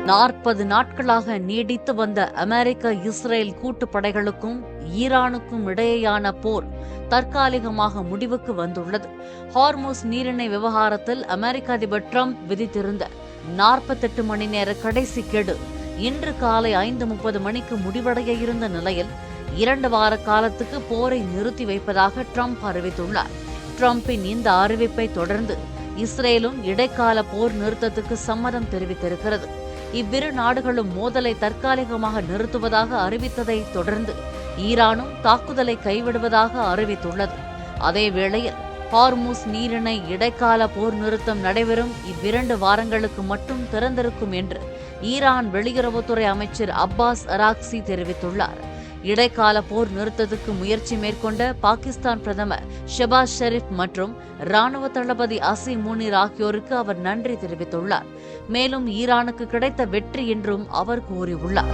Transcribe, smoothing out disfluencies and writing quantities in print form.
40 நாட்களாக நீடித்து வந்த அமெரிக்க இஸ்ரேல் கூட்டுப்படைகளுக்கும் ஈரானுக்கும் இடையேயான போர் தற்காலிகமாக முடிவுக்கு வந்துள்ளது. ஹார்முஸ் நீரிணை விவகாரத்தில் அமெரிக்க அதிபர் டிரம்ப் விதித்திருந்த 48 மணி நேர கடைசி கெடு இன்று காலை 5:30 மணிக்கு முடிவடைய இருந்த நிலையில் 2 வார காலத்துக்கு போரை நிறுத்தி வைப்பதாக ட்ரம்ப் அறிவித்துள்ளார். ட்ரம்பின் இந்த அறிவிப்பை தொடர்ந்து இஸ்ரேலும் இடைக்கால போர் நிறுத்தத்துக்கு சம்மதம் தெரிவித்திருக்கிறது. இவ்விரு நாடுகளும் மோதலை தற்காலிகமாக நிறுத்துவதாக அறிவித்ததை தொடர்ந்து ஈரானும் தாக்குதலை கைவிடுவதாக அறிவித்துள்ளது. அதேவேளையில் ஹார்முஸ் நீரிணை இடைக்கால போர் நிறுத்தம் நடைபெறும் இவ்விரண்டு வாரங்களுக்கு மட்டும் திறந்திருக்கும் என்று ஈரான் வெளியுறவுத்துறை அமைச்சர் அப்பாஸ் அராக்சி தெரிவித்துள்ளார். இடைக்கால போர் நிறுத்தத்துக்கு முயற்சி மேற்கொண்ட பாகிஸ்தான் பிரதமர் ஷெபாஸ் ஷெரீப் மற்றும் ராணுவ தளபதி அசீம் முனீர் ஆகியோருக்கு அவர் நன்றி தெரிவித்துள்ளார். மேலும் ஈரானுக்கு கிடைத்த வெற்றி என்றும் அவர் கூறியுள்ளார்.